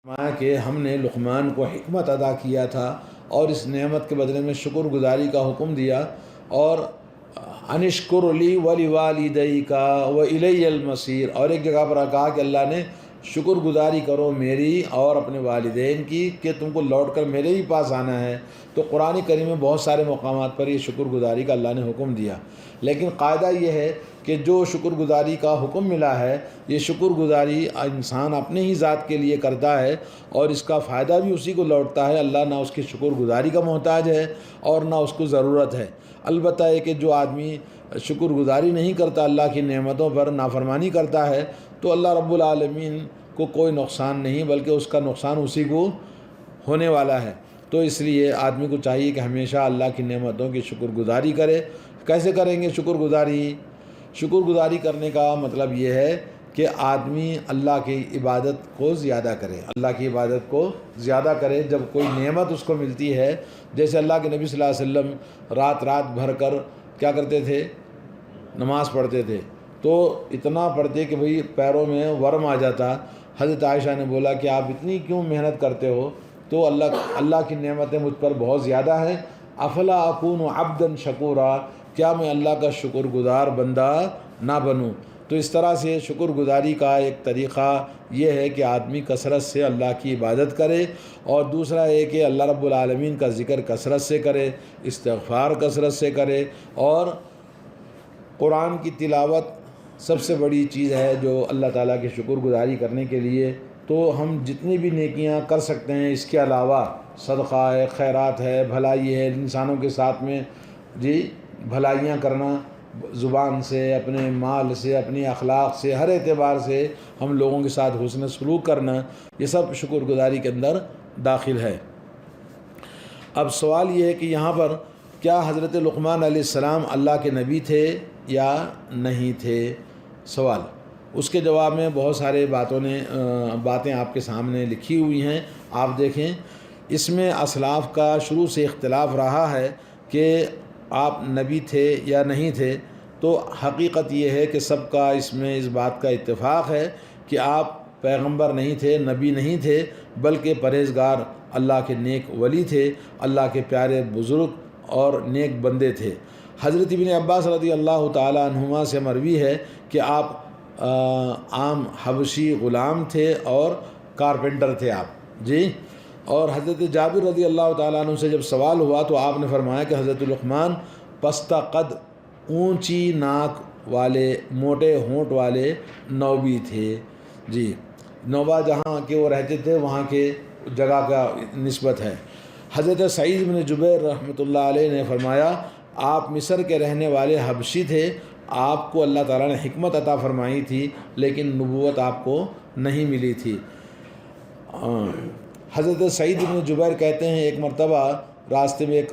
فرمایا کہ ہم نے لقمان کو حکمت عطا کیا تھا اور اس نعمت کے بدلے میں شکر گزاری کا حکم دیا، اور انشکر لی ولی والدیک والی المصیر، اور ایک جگہ پر کہا کہ اللہ نے شکر گزاری کرو میری اور اپنے والدین کی کہ تم کو لوٹ کر میرے ہی پاس آنا ہے۔ تو قرآن کریم میں بہت سارے مقامات پر یہ شکر گزاری کا اللہ نے حکم دیا، لیکن قاعدہ یہ ہے کہ جو شکر گزاری کا حکم ملا ہے یہ شکر گزاری انسان اپنے ہی ذات کے لیے کرتا ہے اور اس کا فائدہ بھی اسی کو لوٹتا ہے۔ اللہ نہ اس کی شکر گزاری کا محتاج ہے اور نہ اس کو ضرورت ہے۔ البتہ یہ کہ جو آدمی شکر گزاری نہیں کرتا، اللہ کی نعمتوں پر نافرمانی کرتا ہے، تو اللہ رب العالمین کو کوئی نقصان نہیں بلکہ اس کا نقصان اسی کو ہونے والا ہے۔ تو اس لیے آدمی کو چاہیے کہ ہمیشہ اللہ کی نعمتوں کی شکر گزاری کرے۔ کیسے کریں گے شکر گزاری؟ شکر گزاری کرنے کا مطلب یہ ہے کہ آدمی اللہ کی عبادت کو زیادہ کرے، اللہ کی عبادت کو زیادہ کرے۔ جب کوئی نعمت اس کو ملتی ہے، جیسے اللہ کے نبی صلی اللہ علیہ وسلم رات بھر کر کیا کرتے تھے؟ نماز پڑھتے تھے، تو اتنا پڑھتے کہ بھئی پیروں میں ورم آ جاتا۔ حضرت عائشہ نے بولا کہ آپ اتنی کیوں محنت کرتے ہو؟ تو اللہ کی نعمتیں مجھ پر بہت زیادہ ہیں، افلا اکون عبدا شکورا، کیا میں اللہ کا شکر گزار بندہ نہ بنوں؟ تو اس طرح سے شکر گزاری کا ایک طریقہ یہ ہے کہ آدمی کثرت سے اللہ کی عبادت کرے، اور دوسرا ہے کہ اللہ رب العالمین کا ذکر کثرت سے کرے، استغفار کثرت سے کرے، اور قرآن کی تلاوت سب سے بڑی چیز ہے جو اللہ تعالیٰ کی شکر گزاری کرنے کے لیے۔ تو ہم جتنی بھی نیکیاں کر سکتے ہیں اس کے علاوہ، صدقہ ہے، خیرات ہے، بھلائی ہے، انسانوں کے ساتھ میں بھلائیاں کرنا، زبان سے، اپنے مال سے، اپنی اخلاق سے، ہر اعتبار سے ہم لوگوں کے ساتھ حسن سلوک کرنا، یہ سب شکر گزاری کے اندر داخل ہے۔ اب سوال یہ ہے کہ یہاں پر کیا حضرت لقمان علیہ السلام اللہ کے نبی تھے یا نہیں تھے؟ سوال، اس کے جواب میں بہت سارے باتیں آپ کے سامنے لکھی ہوئی ہیں، آپ دیکھیں۔ اس میں اسلاف کا شروع سے اختلاف رہا ہے کہ آپ نبی تھے یا نہیں تھے، تو حقیقت یہ ہے کہ سب کا اس بات کا اتفاق ہے کہ آپ پیغمبر نہیں تھے، نبی نہیں تھے، بلکہ پرہیزگار اللہ کے نیک ولی تھے، اللہ کے پیارے بزرگ اور نیک بندے تھے۔ حضرت ابن عباس رضی اللہ تعالیٰ عنہما سے مروی ہے کہ آپ عام حبشی غلام تھے اور کارپینٹر تھے آپ اور حضرت جابر رضی اللہ تعالیٰ عنہ سے جب سوال ہوا تو آپ نے فرمایا کہ حضرت لقمان پستہ قد، اونچی ناک والے، موٹے ہونٹ والے نوبی تھے۔ نوبہ جہاں کے وہ رہتے تھے وہاں کے جگہ کا نسبت ہے۔ حضرت سعید بن جبیر رحمۃ اللہ علیہ نے فرمایا آپ مصر کے رہنے والے حبشی تھے، آپ کو اللہ تعالیٰ نے حکمت عطا فرمائی تھی لیکن نبوت آپ کو نہیں ملی تھی۔ حضرت سعید بن جبیر کہتے ہیں ایک مرتبہ راستے میں ایک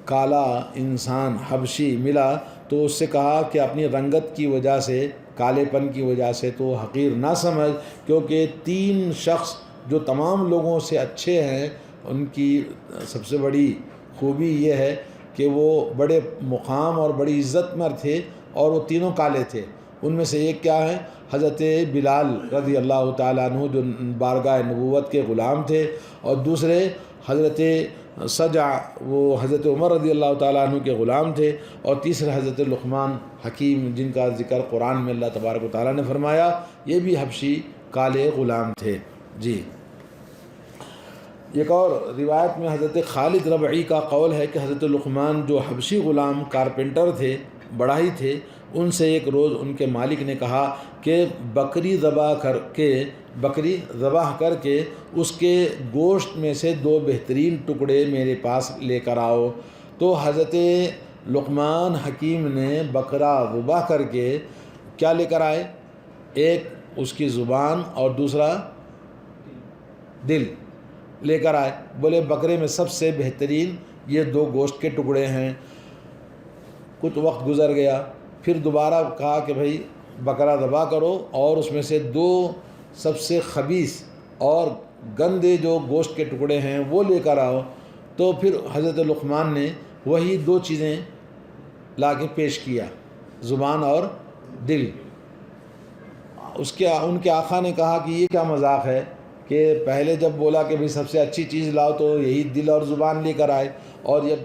کالا انسان حبشی ملا تو اس سے کہا کہ اپنی رنگت کی وجہ سے، کالے پن کی وجہ سے تو حقیر نہ سمجھ، کیونکہ 3 شخص جو تمام لوگوں سے اچھے ہیں، ان کی سب سے بڑی خوبی یہ ہے کہ وہ بڑے مقام اور بڑی عزت میں تھے، اور وہ تینوں کالے تھے۔ ان میں سے ایک کیا ہے؟ حضرت بلال رضی اللہ تعالیٰ عنہ جو بارگاہ نبوت کے غلام تھے، اور دوسرے حضرت سجع، وہ حضرت عمر رضی اللہ تعالیٰ عنہ کے غلام تھے، اور تیسرے حضرت لقمان حکیم جن کا ذکر قرآن میں اللہ تبارک و تعالیٰ نے فرمایا، یہ بھی حبشی کالے غلام تھے۔ ایک اور روایت میں حضرت خالد ربعی کا قول ہے کہ حضرت لقمان جو حبشی غلام کارپینٹر تھے، بڑھائی تھے، ان سے ایک روز ان کے مالک نے کہا کہ بکری ذبح کر کے اس کے گوشت میں سے 2 بہترین ٹکڑے میرے پاس لے کر آؤ۔ تو حضرت لقمان حکیم نے بکرا ذبح کر کے کیا لے کر آئے؟ ایک اس کی زبان اور دوسرا دل لے کر آئے۔ بولے بکرے میں سب سے بہترین یہ 2 گوشت کے ٹکڑے ہیں۔ کچھ وقت گزر گیا، پھر دوبارہ کہا کہ بھئی بکرا ذبح کرو اور اس میں سے 2 سب سے خبیث اور گندے جو گوشت کے ٹکڑے ہیں وہ لے کر آؤ۔ تو پھر حضرت لقمان نے وہی 2 چیزیں لا کے پیش کیا، زبان اور دل۔ ان کے آقا نے کہا کہ یہ کیا مذاق ہے کہ پہلے جب بولا کہ بھئی سب سے اچھی چیز لاؤ تو یہی دل اور زبان لے کر آئے، اور جب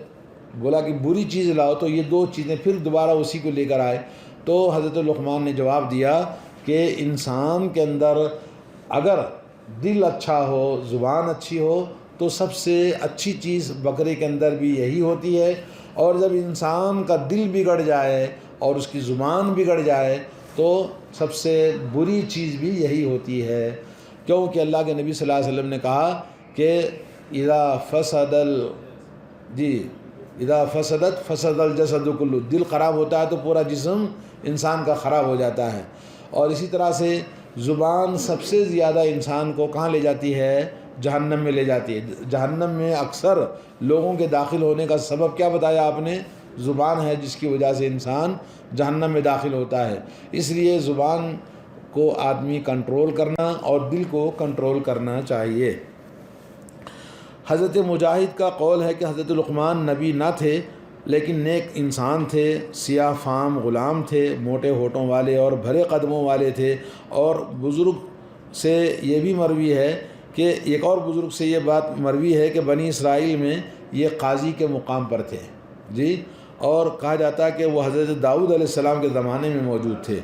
بولا کہ بری چیز لاؤ تو یہ دو چیزیں پھر دوبارہ اسی کو لے کر آئے۔ تو حضرت لقمان نے جواب دیا کہ انسان کے اندر اگر دل اچھا ہو، زبان اچھی ہو، تو سب سے اچھی چیز بکرے کے اندر بھی یہی ہوتی ہے، اور جب انسان کا دل بگڑ جائے اور اس کی زبان بگڑ جائے تو سب سے بری چیز بھی یہی ہوتی ہے، کیونکہ اللہ کے نبی صلی اللہ علیہ وسلم نے کہا کہ اذا فسدت فسد الجسد کلہ، دل خراب ہوتا ہے تو پورا جسم انسان کا خراب ہو جاتا ہے۔ اور اسی طرح سے زبان سب سے زیادہ انسان کو کہاں لے جاتی ہے؟ جہنم میں لے جاتی ہے۔ جہنم میں اکثر لوگوں کے داخل ہونے کا سبب کیا بتایا آپ نے؟ زبان ہے، جس کی وجہ سے انسان جہنم میں داخل ہوتا ہے۔ اس لیے زبان کو آدمی کنٹرول کرنا اور دل کو کنٹرول کرنا چاہیے۔ حضرت مجاہد کا قول ہے کہ حضرت لقمان نبی نہ تھے لیکن نیک انسان تھے، سیاہ فام غلام تھے، موٹے ہونٹوں والے اور بھرے قدموں والے تھے، اور بزرگ سے یہ بھی مروی ہے کہ ایک اور بزرگ سے یہ بات مروی ہے کہ بنی اسرائیل میں یہ قاضی کے مقام پر تھے جی، اور کہا جاتا ہے کہ وہ حضرت داؤد علیہ السلام کے زمانے میں موجود تھے۔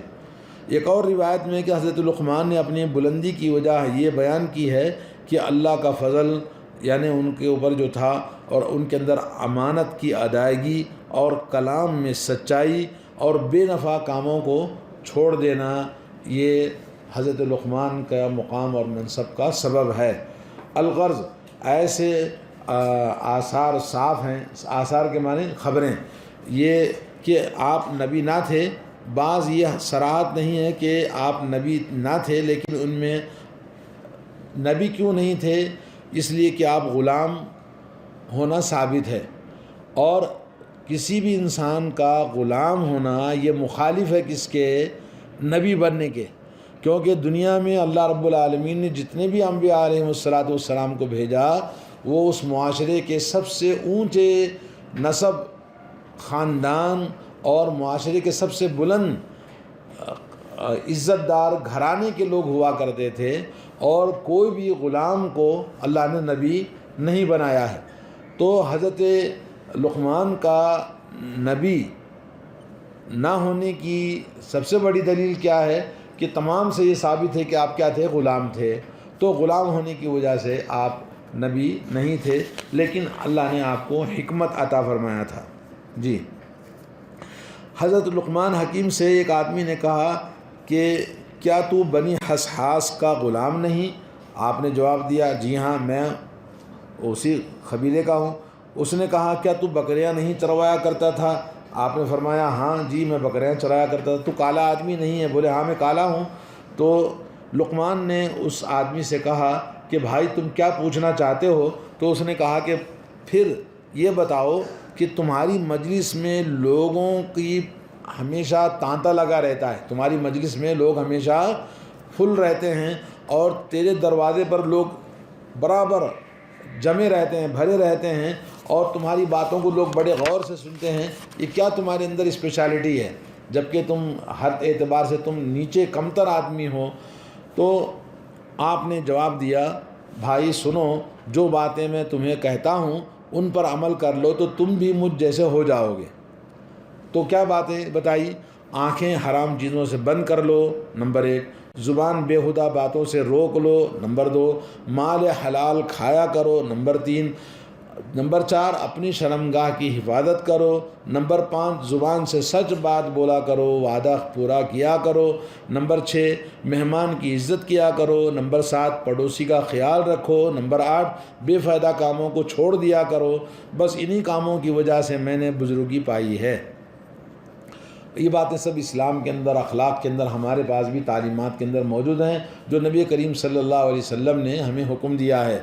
ایک اور روایت میں کہ حضرت لقمان نے اپنی بلندی کی وجہ یہ بیان کی ہے کہ اللہ کا فضل یعنی ان کے اوپر جو تھا، اور ان کے اندر امانت کی ادائیگی اور کلام میں سچائی اور بے نفع کاموں کو چھوڑ دینا، یہ حضرت لقمان کا مقام اور منصب کا سبب ہے۔ الغرض ایسے آثار صاف ہیں، آثار کے معنی خبریں، یہ کہ آپ نبی نہ تھے۔ بعض یہ صراحت نہیں ہے کہ آپ نبی نہ تھے، لیکن ان میں نبی کیوں نہیں تھے؟ اس لیے کہ آپ غلام ہونا ثابت ہے، اور کسی بھی انسان کا غلام ہونا یہ مخالف ہے کس کے؟ نبی بننے کے، کیونکہ دنیا میں اللہ رب العالمین نے جتنے بھی انبیاء علیہ السلام کو بھیجا، وہ اس معاشرے کے سب سے اونچے نسب، خاندان اور معاشرے کے سب سے بلند عزت دار گھرانے کے لوگ ہوا کرتے تھے، اور کوئی بھی غلام کو اللہ نے نبی نہیں بنایا ہے۔ تو حضرت لقمان کا نبی نہ ہونے کی سب سے بڑی دلیل کیا ہے؟ کہ تمام سے یہ ثابت ہے کہ آپ کیا تھے؟ غلام تھے۔ تو غلام ہونے کی وجہ سے آپ نبی نہیں تھے، لیکن اللہ نے آپ کو حکمت عطا فرمایا تھا جی۔ حضرت لقمان حکیم سے ایک آدمی نے کہا کہ کیا تو بنی حسحاس کا غلام نہیں؟ آپ نے جواب دیا جی ہاں، میں اسی قبیلے کا ہوں۔ اس نے کہا کیا تو بکریاں نہیں چروایا کرتا تھا؟ آپ نے فرمایا ہاں جی، میں بکریاں چرایا کرتا تھا۔ تو کالا آدمی نہیں ہے؟ بولے ہاں میں کالا ہوں۔ تو لقمان نے اس آدمی سے کہا کہ بھائی تم کیا پوچھنا چاہتے ہو؟ تو اس نے کہا کہ پھر یہ بتاؤ کہ تمہاری مجلس میں لوگوں کی ہمیشہ تانتا لگا رہتا ہے، تمہاری مجلس میں لوگ ہمیشہ فل رہتے ہیں، اور تیرے دروازے پر لوگ برابر جمے رہتے ہیں، بھرے رہتے ہیں، اور تمہاری باتوں کو لوگ بڑے غور سے سنتے ہیں، یہ کیا تمہارے اندر اسپیشلٹی ہے جبکہ تم ہر اعتبار سے تم نیچے کمتر آدمی ہو؟ تو آپ نے جواب دیا بھائی سنو، جو باتیں میں تمہیں کہتا ہوں ان پر عمل کر لو تو تم بھی مجھ جیسے ہو جاؤ گے۔ تو کیا باتیں بتائی؟ آنکھیں حرام چیزوں سے بند کر لو، نمبر 1، زبان بیہودہ باتوں سے روک لو، نمبر 2، مال حلال کھایا کرو، نمبر 3، نمبر 4، اپنی شرمگاہ کی حفاظت کرو، نمبر 5، زبان سے سچ بات بولا کرو، وعدہ پورا کیا کرو، نمبر 6، مہمان کی عزت کیا کرو، نمبر 7، پڑوسی کا خیال رکھو، نمبر 8، بے فائدہ کاموں کو چھوڑ دیا کرو۔ بس انہی کاموں کی وجہ سے میں نے بزرگی پائی ہے۔ یہ باتیں سب اسلام کے اندر، اخلاق کے اندر، ہمارے پاس بھی تعلیمات کے اندر موجود ہیں جو نبی کریم صلی اللہ علیہ وسلم نے ہمیں حکم دیا ہے۔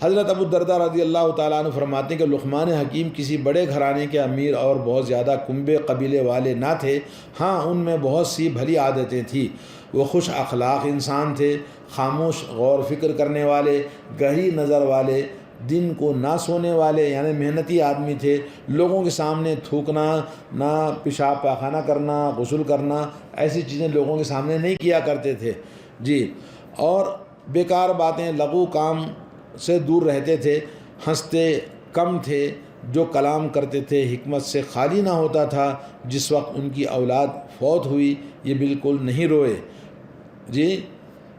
حضرت ابو الدرداء رضی اللہ تعالیٰ عنہ فرماتے ہیں کہ لقمان حکیم کسی بڑے گھرانے کے امیر اور بہت زیادہ کنبے قبیلے والے نہ تھے، ہاں ان میں بہت سی بھلی عادتیں تھیں۔ وہ خوش اخلاق انسان تھے، خاموش غور فکر کرنے والے، گہری نظر والے، دن کو نہ سونے والے یعنی محنتی آدمی تھے۔ لوگوں کے سامنے تھوکنا، نہ پیشاب پاخانہ کرنا، غسل کرنا، ایسی چیزیں لوگوں کے سامنے نہیں کیا کرتے تھے جی۔ اور بیکار باتیں لغو کام سے دور رہتے تھے، ہنستے کم تھے، جو کلام کرتے تھے حکمت سے خالی نہ ہوتا تھا۔ جس وقت ان کی اولاد فوت ہوئی یہ بالکل نہیں روئے جی،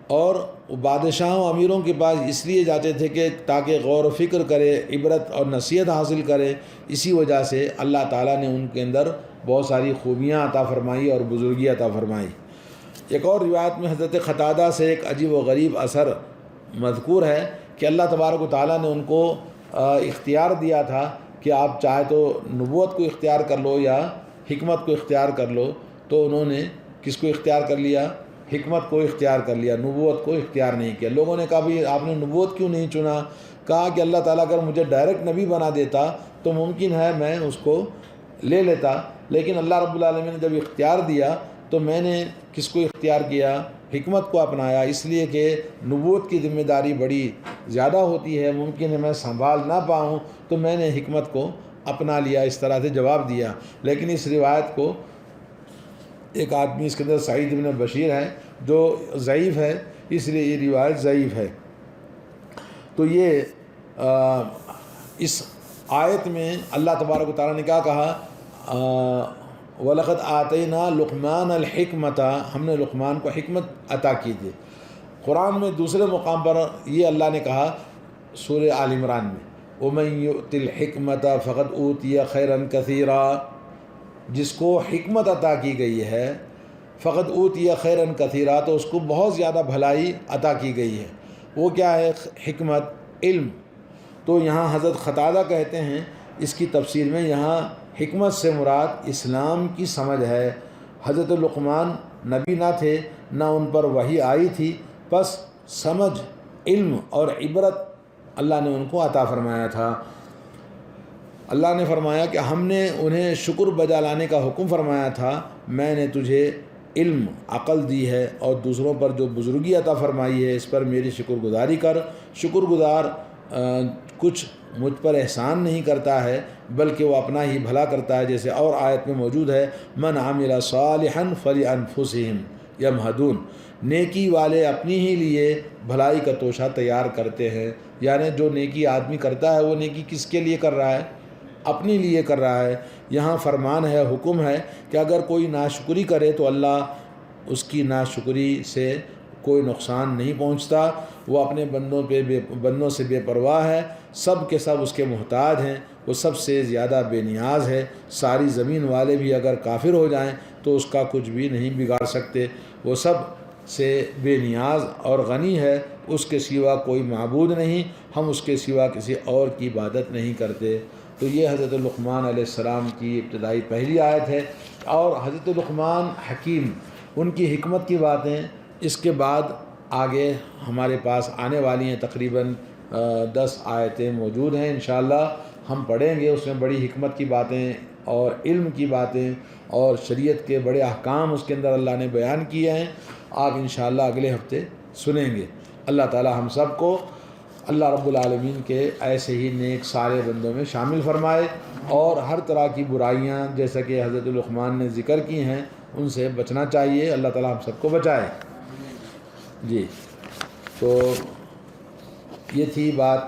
اور بادشاہوں امیروں کے پاس اس لیے جاتے تھے کہ تاکہ غور و فکر کرے، عبرت اور نصیحت حاصل کرے۔ اسی وجہ سے اللہ تعالیٰ نے ان کے اندر بہت ساری خوبیاں عطا فرمائی اور بزرگی عطا فرمائی۔ ایک اور روایت میں حضرت قتادہ سے ایک عجیب و غریب اثر مذکور ہے کہ اللہ تبارک و تعالیٰ نے ان کو اختیار دیا تھا کہ آپ چاہے تو نبوت کو اختیار کر لو یا حکمت کو اختیار کر لو، تو انہوں نے کس کو اختیار کر لیا؟ حکمت کو اختیار کر لیا، نبوت کو اختیار نہیں کیا۔ لوگوں نے کہا بھی آپ نے نبوت کیوں نہیں چنا؟ کہا کہ اللہ تعالیٰ اگر مجھے ڈائریکٹ نبی بنا دیتا تو ممکن ہے میں اس کو لے لیتا، لیکن اللہ رب العالمین نے جب اختیار دیا تو میں نے کس کو اختیار کیا؟ حکمت کو اپنایا، اس لیے کہ نبوت کی ذمہ داری بڑی زیادہ ہوتی ہے، ممکن ہے میں سنبھال نہ پاؤں، تو میں نے حکمت کو اپنا لیا۔ اس طرح سے جواب دیا۔ لیکن اس روایت کو ایک آدمی اس کے اندر سعید بن بشیر ہے جو ضعیف ہے، اس لیے یہ روایت ضعیف ہے۔ تو یہ اس آیت میں اللہ تبارک و تعالیٰ نے کیا کہا؟ وَلَقَدْ آتَيْنَا لُقْمَانَ الْحِكْمَةَ، ہم نے لقمان کو حکمت عطا کی تھی۔ قرآن میں دوسرے مقام پر یہ اللہ نے کہا سورہ آل عمران میں وَمَن يُؤْتِ الْحِكْمَةَ فَقَدْ أُوتِيَ خَيْرًا كَثِيرًا، جس کو حکمت عطا کی گئی ہے فقد اوتیہ خیرًا کثیرا، تو اس کو بہت زیادہ بھلائی عطا کی گئی ہے۔ وہ کیا ہے؟ حکمت، علم۔ تو یہاں حضرت قتادہ کہتے ہیں اس کی تفسیر میں یہاں حکمت سے مراد اسلام کی سمجھ ہے۔ حضرت لقمان نبی نہ تھے، نہ ان پر وحی آئی تھی، بس سمجھ، علم اور عبرت اللہ نے ان کو عطا فرمایا تھا۔ اللہ نے فرمایا کہ ہم نے انہیں شکر بجا لانے کا حکم فرمایا تھا، میں نے تجھے علم، عقل دی ہے اور دوسروں پر جو بزرگی عطا فرمائی ہے اس پر میری شکر گزاری کر۔ شکر گزار کچھ مجھ پر احسان نہیں کرتا ہے بلکہ وہ اپنا ہی بھلا کرتا ہے، جیسے اور آیت میں موجود ہے من عمل صالحا فلانفسہم یمہدون، نیکی والے اپنی ہی لیے بھلائی کا توشہ تیار کرتے ہیں۔ یعنی جو نیکی آدمی کرتا ہے وہ نیکی کس کے لیے کر رہا ہے؟ اپنے لیے کر رہا ہے۔ یہاں فرمان ہے، حکم ہے کہ اگر کوئی ناشکری کرے تو اللہ اس کی ناشکری سے کوئی نقصان نہیں پہنچتا، وہ اپنے بندوں سے بے پرواہ ہے، سب کے سب اس کے محتاج ہیں، وہ سب سے زیادہ بے نیاز ہے۔ ساری زمین والے بھی اگر کافر ہو جائیں تو اس کا کچھ بھی نہیں بگاڑ سکتے، وہ سب سے بے نیاز اور غنی ہے، اس کے سوا کوئی معبود نہیں، ہم اس کے سوا کسی اور کی عبادت نہیں کرتے۔ تو یہ حضرت لقمان علیہ السلام کی ابتدائی پہلی آیت ہے۔ اور حضرت لقمان حکیم، ان کی حکمت کی باتیں اس کے بعد آگے ہمارے پاس آنے والی ہیں، تقریباً 10 آیتیں موجود ہیں، انشاءاللہ ہم پڑھیں گے۔ اس میں بڑی حکمت کی باتیں اور علم کی باتیں اور شریعت کے بڑے احکام اس کے اندر اللہ نے بیان کیے ہیں۔ آپ انشاءاللہ اگلے ہفتے سنیں گے۔ اللہ تعالی ہم سب کو اللہ رب العالمین کے ایسے ہی نیک سارے بندوں میں شامل فرمائے، اور ہر طرح کی برائیاں جیسا کہ حضرت لقمان نے ذکر کی ہیں ان سے بچنا چاہیے۔ اللہ تعالی ہم سب کو بچائے۔ جی، تو یہ تھی بات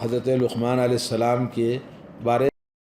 حضرت لقمان علیہ السلام کے بارے